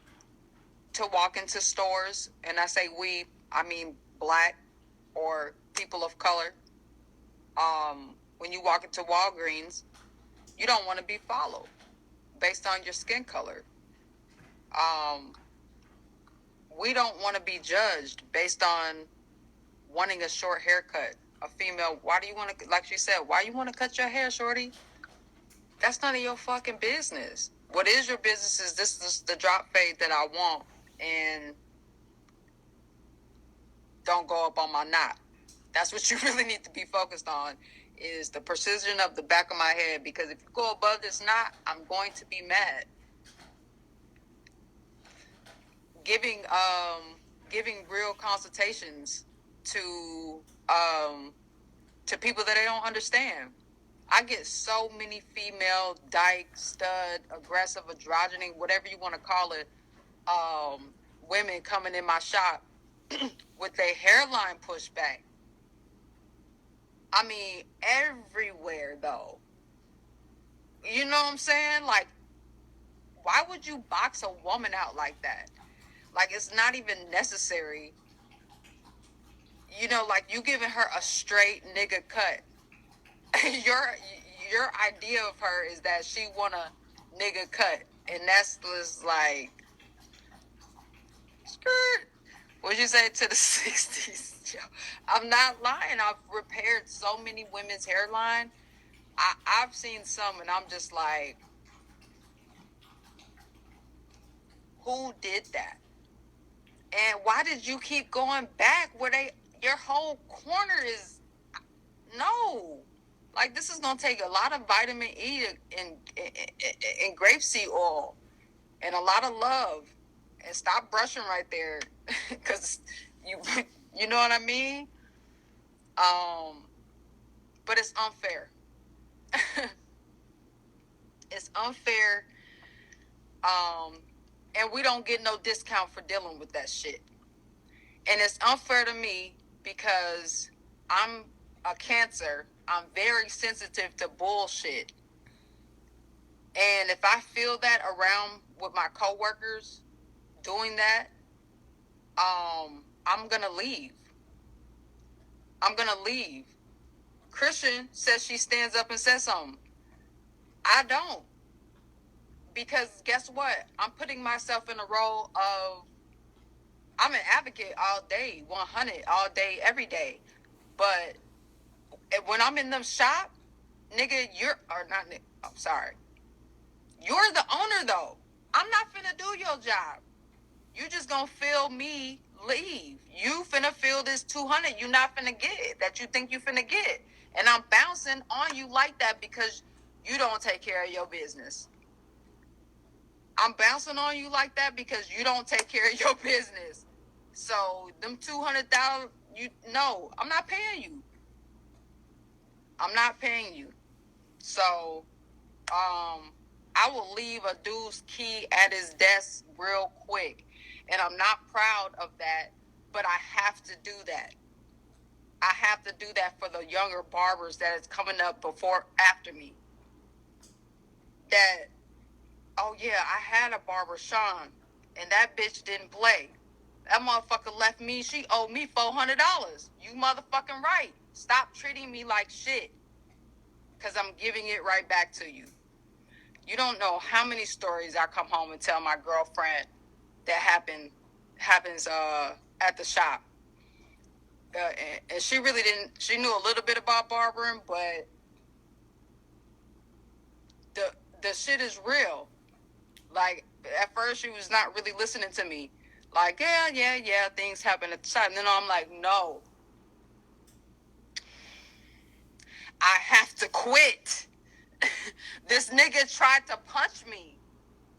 Speaker 1: to walk into stores, and I say we, I mean Black or people of color, when you walk into Walgreens, you don't want to be followed based on your skin color. we don't want to be judged based on wanting a short haircut. A female, why do you want to, like she said, why you want to cut your hair, shorty? That's none of your fucking business. What is your business is this is the drop fade that I want, and don't go up on my knot. That's what you really need to be focused on, is the precision of the back of my head, because if you go above this knot, I'm going to be mad. Giving real consultations to people that they don't understand. I get so many female dyke, stud, aggressive, androgyny, whatever you want to call it, women coming in my shop with their hairline pushed back. I mean, everywhere though. You know what I'm saying? Like, why would you box a woman out like that? Like, it's not even necessary. You know, like, you giving her a straight nigga cut. your idea of her is that she want a nigga cut, and that's just like, skirt. What'd you say, to the 60s? I'm not lying. I've repaired so many women's hairline. I've seen some, and I'm just like, who did that? And why did you keep going back where your whole corner is, no. Like, this is going to take a lot of vitamin E and grapeseed oil and a lot of love. And stop brushing right there, because you know what I mean? But it's unfair. It's unfair. And we don't get no discount for dealing with that shit. And it's unfair to me because I'm a Cancer. I'm very sensitive to bullshit. And if I feel that around with my coworkers doing that, I'm going to leave. I'm going to leave. Christian says she stands up and says something. I don't. Because guess what? I'm putting myself in a role of, I'm an advocate all day, 100, all day, every day. But when I'm in them shop, nigga, I'm sorry. You're the owner, though. I'm not finna do your job. You just gonna feel me leave. You finna feel this 200 you not finna get, that you think you finna get. And I'm bouncing on you like that because you don't take care of your business. I'm bouncing on you like that because you don't take care of your business. So them 200,000, no, I'm not paying you. I'm not paying you. So, I will leave a dude's key at his desk real quick. And I'm not proud of that, but I have to do that. I have to do that for the younger barbers that is coming up after me. That, oh yeah, I had a barber, Sean, and that bitch didn't play. That motherfucker left me, she owed me $400. You motherfucking right. Stop treating me like shit, because I'm giving it right back to you. You don't know how many stories I come home and tell my girlfriend that happens at the shop. And she really didn't, she knew a little bit about barbering, but the shit is real. Like, at first she was not really listening to me. Like, yeah, things happen at the shop. And then I'm like, no. I have to quit. This nigga tried to punch me.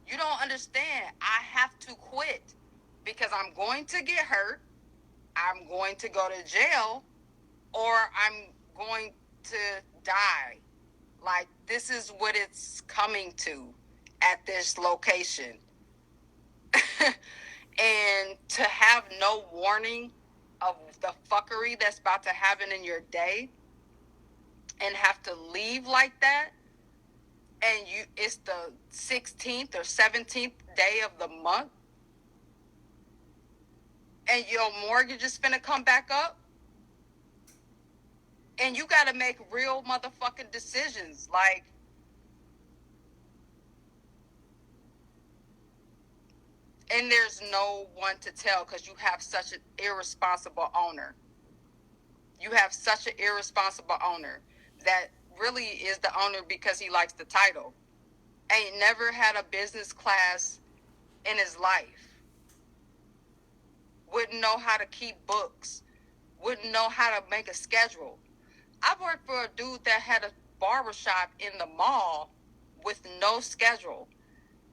Speaker 1: You don't understand. I have to quit because I'm going to get hurt. I'm going to go to jail, or I'm going to die. Like, this is what it's coming to at this location. And to have no warning of the fuckery that's about to happen in your day and have to leave like that, and it's the 16th or 17th day of the month, and your mortgage is finna come back up, and you gotta make real motherfucking decisions. Like, And there's no one to tell because you have such an irresponsible owner. You have such an irresponsible owner that really is the owner because he likes the title. Ain't never had a business class in his life. Wouldn't know how to keep books. Wouldn't know how to make a schedule. I worked for a dude that had a barbershop in the mall with no schedule.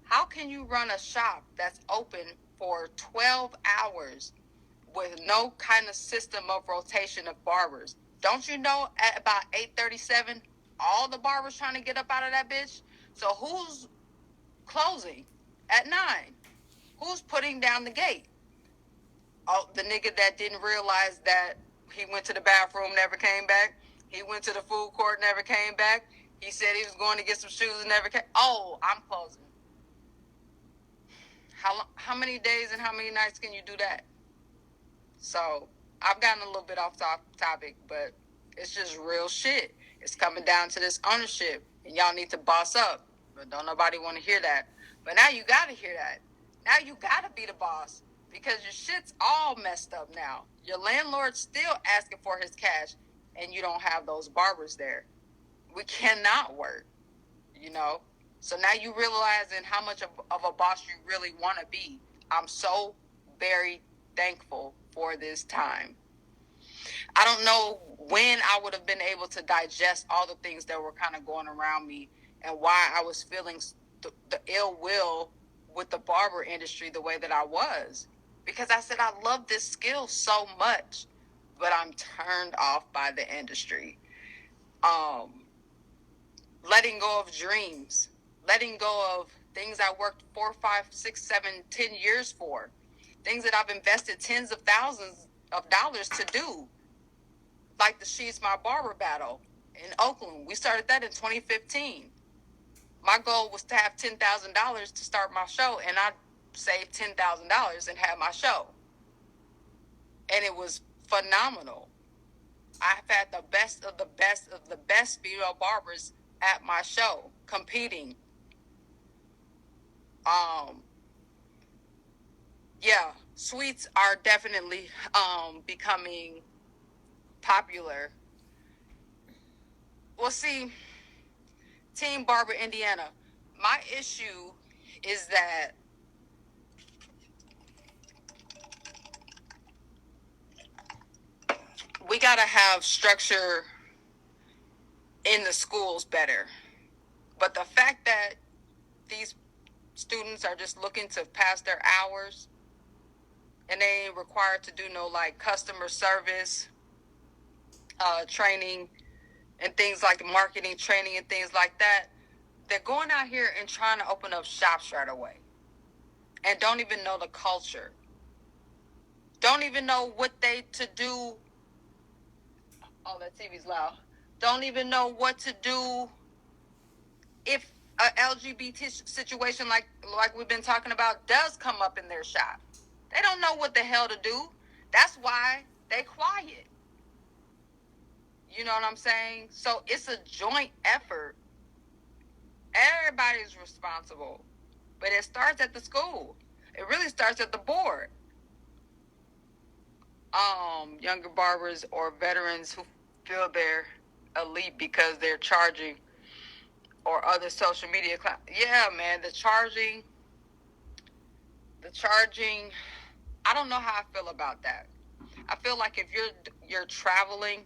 Speaker 1: How can you run a shop that's open for 12 hours with no kind of system of rotation of barbers? Don't you know at about 8:37, all the barbers trying to get up out of that bitch? So who's closing at 9? Who's putting down the gate? Oh, the nigga that didn't realize that he went to the bathroom, never came back. He went to the food court, never came back. He said he was going to get some shoes and never came. Oh, I'm closing. How many days and how many nights can you do that? So I've gotten a little bit off topic, but it's just real shit. It's coming down to this ownership, and y'all need to boss up. But don't nobody want to hear that. But now you got to hear that. Now you got to be the boss because your shit's all messed up now. Your landlord's still asking for his cash, and you don't have those barbers there. We cannot work, you know? So now you realizing how much of a boss you really want to be. I'm so very thankful for this time. I don't know when I would have been able to digest all the things that were kind of going around me and why I was feeling the ill will with the barber industry the way that I was. Because I said, I love this skill so much, but I'm turned off by the industry. Letting go of dreams, letting go of things I worked 4, 5, 6, 7, 10 years for, things that I've invested tens of thousands of dollars to do, like the Shesmybarber battle in Oakland. We started that in 2015. My goal was to have $10,000 to start my show, and I saved $10,000 and had my show. And it was phenomenal. I've had the best of the best of the best female barbers at my show competing. Yeah, suites are definitely becoming popular. Well, see, Team Barber Indiana, my issue is that we got to have structure in the schools better. But the fact that these students are just looking to pass their hours and they ain't required to do no like customer service training and things like marketing training and things like that, they're going out here and trying to open up shops right away and don't even know the culture, don't even know what they to do. Oh, that TV's loud. Don't even know what to do if a LGBT situation like we've been talking about does come up in their shop. They don't know what the hell to do. That's why they quiet. You know what I'm saying? So it's a joint effort. Everybody's responsible. But it starts at the school. It really starts at the board. Younger barbers or veterans who feel they're elite because they're charging, or other social media yeah, man, the charging, I don't know how I feel about that. I feel like if you're traveling,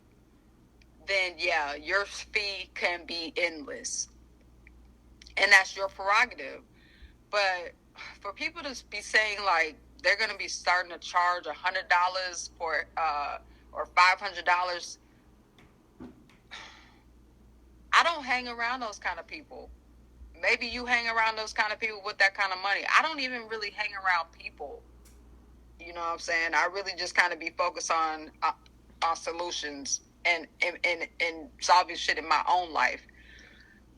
Speaker 1: then yeah, your fee can be endless, and that's your prerogative. But for people to be saying like they're gonna be starting to charge $100 for or $500, I don't hang around those kind of people. Maybe you hang around those kind of people with that kind of money. I don't even really hang around people. You know what I'm saying? I really just kind of be focused on solutions and solving shit in my own life.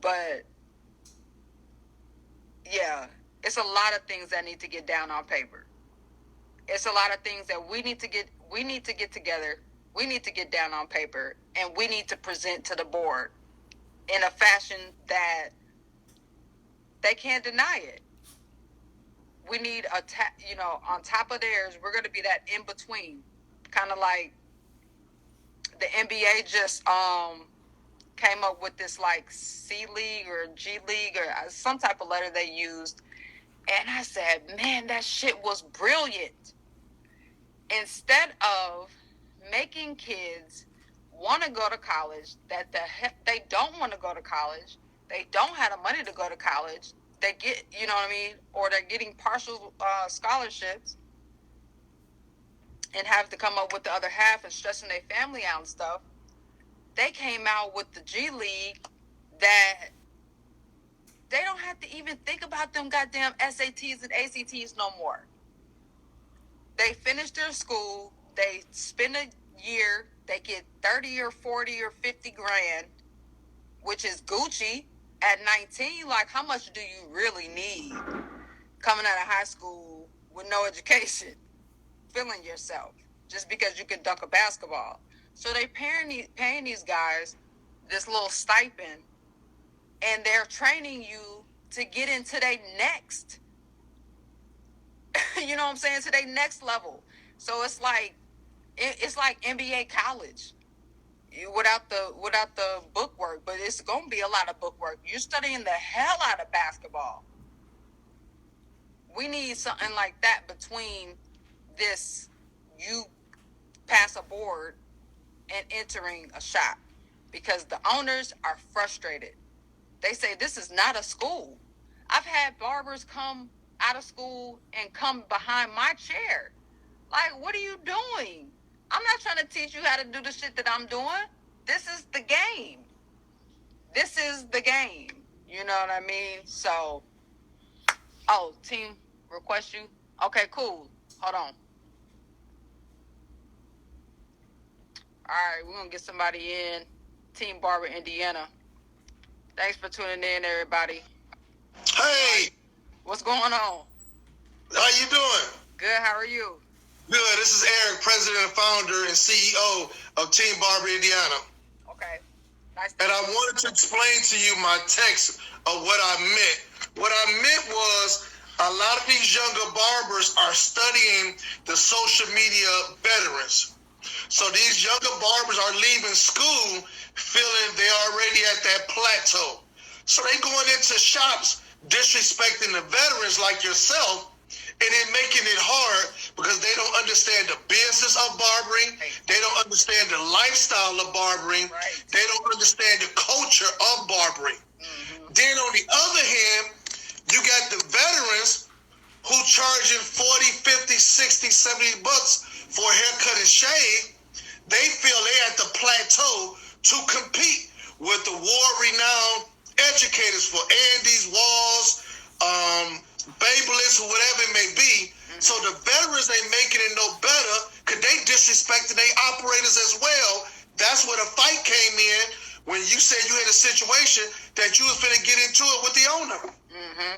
Speaker 1: But yeah, it's a lot of things that need to get down on paper. It's a lot of things that we need to get together. We need to get down on paper, and we need to present to the board in a fashion that they can't deny it. we need on top of theirs, we're going to be that in between, kind of like the NBA just came up with this like C League or G League or some type of letter they used, and I said, man, that shit was brilliant. Instead of making kids want to go to college, that they don't want to go to college, they don't have the money to go to college, they get, you know what I mean, or they're getting partial scholarships and have to come up with the other half and stressing their family out and stuff. They came out with the G League that they don't have to even think about them goddamn SATs and ACTs no more. They finish their school, they spend a year, they get 30 or 40 or 50 grand, which is Gucci at 19. Like, how much do you really need coming out of high school with no education, feeling yourself just because you can dunk a basketball? So they paying these guys this little stipend, and they're training you to get into their next, you know what I'm saying, to their next level. So it's like NBA college without the book work, but it's gonna be a lot of book work. You're studying the hell out of basketball. We need something like that between this. You pass a board and entering a shop, because the owners are frustrated. They say this is not a school. I've had barbers come out of school and come behind my chair. Like, what are you doing? I'm not trying to teach you how to do the shit that I'm doing. This is the game. This is the game. You know what I mean? So, team request you. Okay, cool. Hold on. All right, we're going to get somebody in. Team Barber, Indiana. Thanks for tuning in, everybody.
Speaker 3: Hey!
Speaker 1: What's going on?
Speaker 3: How you doing?
Speaker 1: Good, how are you?
Speaker 3: Good. This is Eric, president, founder, and CEO of Team Barber, Indiana.
Speaker 1: Okay. Nice.
Speaker 3: And I wanted to explain to you my text of what I meant. What I meant was a lot of these younger barbers are studying the social media veterans. So these younger barbers are leaving school feeling they're already at that plateau. So they going into shops disrespecting the veterans like yourself, and then making it hard because they don't understand the business of barbering. They don't understand the lifestyle of barbering.
Speaker 1: Right.
Speaker 3: They don't understand the culture of barbering. Mm-hmm. Then on the other hand, you got the veterans who charging 40, 50, 60, 70 bucks for a haircut and shave. They feel they're at the plateau to compete with the war-renowned educators for Andes, Walls, Babyliss, or whatever it may be. Mm-hmm. So the veterans ain't making it no better because they disrespecting their operators as well. That's where the fight came in when you said you had a situation that you was finna get into it with the owner. Mm-hmm.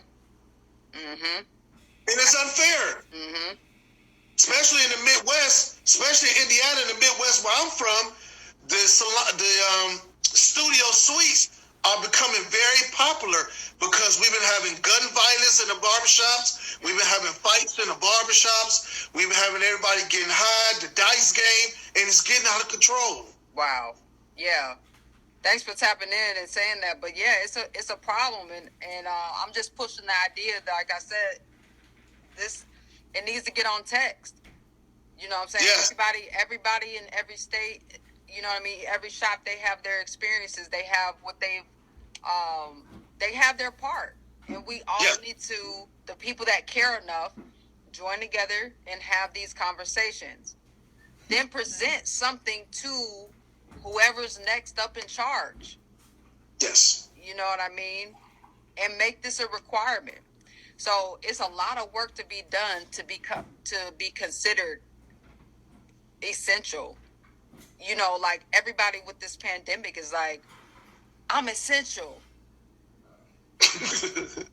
Speaker 3: Mm-hmm. And it's unfair. Mm-hmm. Especially in the Midwest, especially in Indiana, in the Midwest where I'm from, the studio suites are becoming very popular because we've been having gun violence in the barbershops. We've been having fights in the barbershops. We've been having everybody getting high, the dice game, and it's getting out of control.
Speaker 1: Wow. Yeah. Thanks for tapping in and saying that. But yeah, it's a problem, and I'm just pushing the idea that, like I said, it needs to get on text. You know what I'm saying?
Speaker 3: Yes.
Speaker 1: Everybody in every state, you know what I mean? Every shop, they have their experiences. They have what they have their part. And we all need to, the people that care enough, join together and have these conversations. Then present something to whoever's next up in charge.
Speaker 3: Yes.
Speaker 1: You know what I mean? And make this a requirement. So it's a lot of work to be done to be considered essential. You know, like everybody with this pandemic is like, I'm essential. Dude,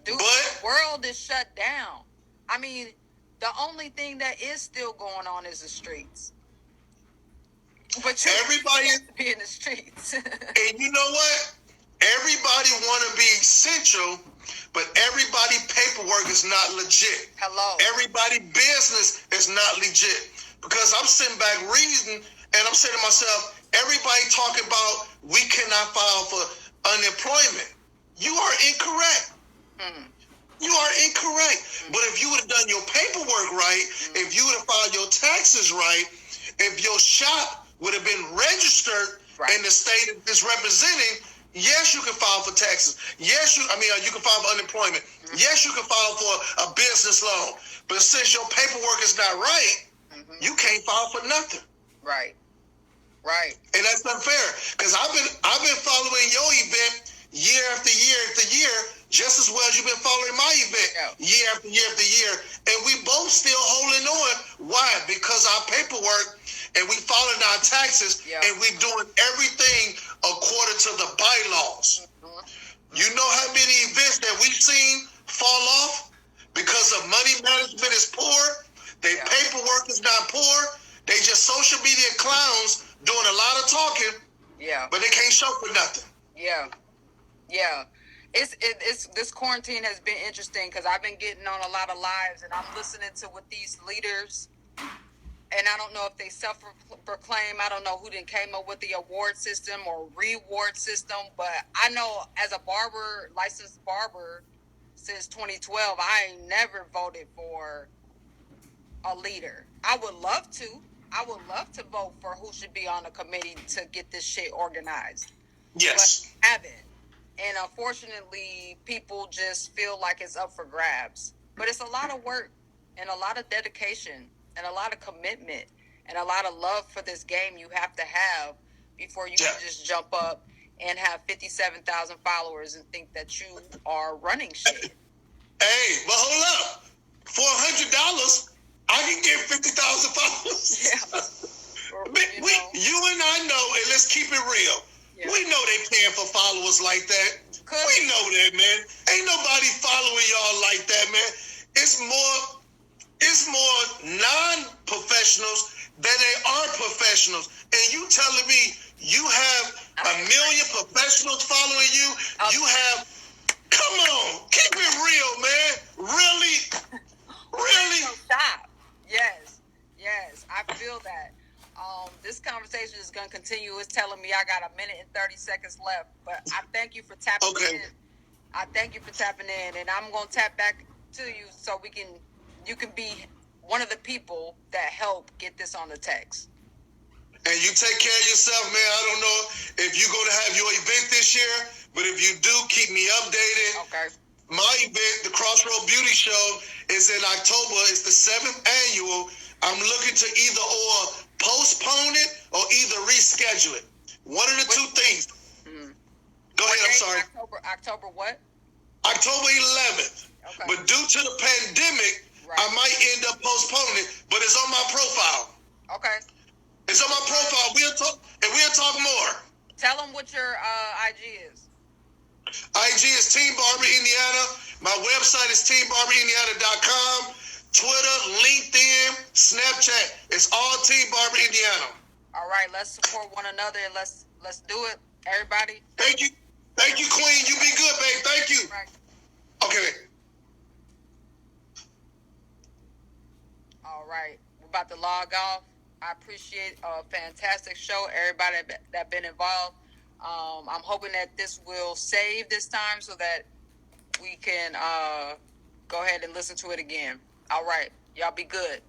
Speaker 1: the world is shut down. I mean, the only thing that is still going on is the streets. But everybody has to be in the streets.
Speaker 3: And you know what? everybody want to be essential, but everybody paperwork is not legit.
Speaker 1: Hello.
Speaker 3: Everybody business is not legit. Because I'm sitting back reading, and I'm saying to myself, everybody talking about we cannot file for unemployment. You are incorrect. You are incorrect. But if you would have done your paperwork right, if you would have filed your taxes right, if your shop would have been registered in the state it's representing, yes, you can file for taxes. Yes, you can file for unemployment. Yes, you can file for a business loan. But since your paperwork is not right, you can't file for nothing.
Speaker 1: Right. Right.
Speaker 3: And that's unfair. Because I've been following your event year after year after year, just as well as you've been following my event year after year after year. And we both still holding on. Why? Because our paperwork and we following our taxes and we doing everything according to the bylaws. You know how many events that we've seen fall off because of money management is poor, their paperwork is not poor, they just social media clowns doing a lot of talking, but they can't show for nothing.
Speaker 1: Yeah. It's this quarantine has been interesting because I've been getting on a lot of lives and I'm listening to what these leaders, and I don't know if they self-proclaim, I don't know who then came up with the award system or reward system, but I know as a licensed barber since 2012, I ain't never voted for a leader. I would love to vote for who should be on the committee to get this shit organized.
Speaker 3: Yes.
Speaker 1: But I haven't. And unfortunately, people just feel like it's up for grabs. But it's a lot of work and a lot of dedication and a lot of commitment and a lot of love for this game you have to have before you can just jump up and have 57,000 followers and think that you are running shit.
Speaker 3: Hey, but hold up. For $100, I can get 50,000 followers. You and I know, and let's keep it real. We know they paying for followers like that. We know that, man. Ain't nobody following y'all like that, man. It's more non-professionals than they are professionals. And you telling me you have 1 million professionals following you? You have, come on, keep it real, man. Really?
Speaker 1: Stop. Yes, I feel that. This conversation is going to continue. It's telling me I got 1 minute and 30 seconds left, but I thank you for tapping in. I thank you for tapping in, and I'm going to tap back to you so you can be one of the people that help get this on the text.
Speaker 3: And you take care of yourself, man. I don't know if you're going to have your event this year, but if you do, keep me updated.
Speaker 1: Okay.
Speaker 3: My event, the Crossroad Beauty Show, is in October. It's the 7th annual. I'm looking to either or postpone it or either reschedule it. One of the two things. Go ahead, I'm sorry.
Speaker 1: October what?
Speaker 3: October 11th.
Speaker 1: Okay.
Speaker 3: But due to the pandemic, I might end up postponing it, but it's on my profile.
Speaker 1: Okay.
Speaker 3: It's on my profile. We'll talk more.
Speaker 1: Tell them what your IG is.
Speaker 3: IG is Team Barber Indiana. My website is teambarberindiana.com. Twitter, LinkedIn, Snapchat. It's all Team Barber Indiana.
Speaker 1: All right, let's support one another and let's do it, everybody.
Speaker 3: Thank you, Queen. You be good, babe. Thank you.
Speaker 1: Right.
Speaker 3: Okay.
Speaker 1: All right, we're about to log off. I appreciate a fantastic show. Everybody that been involved. I'm hoping that this will save this time so that we can go ahead and listen to it again. All right. Y'all be good.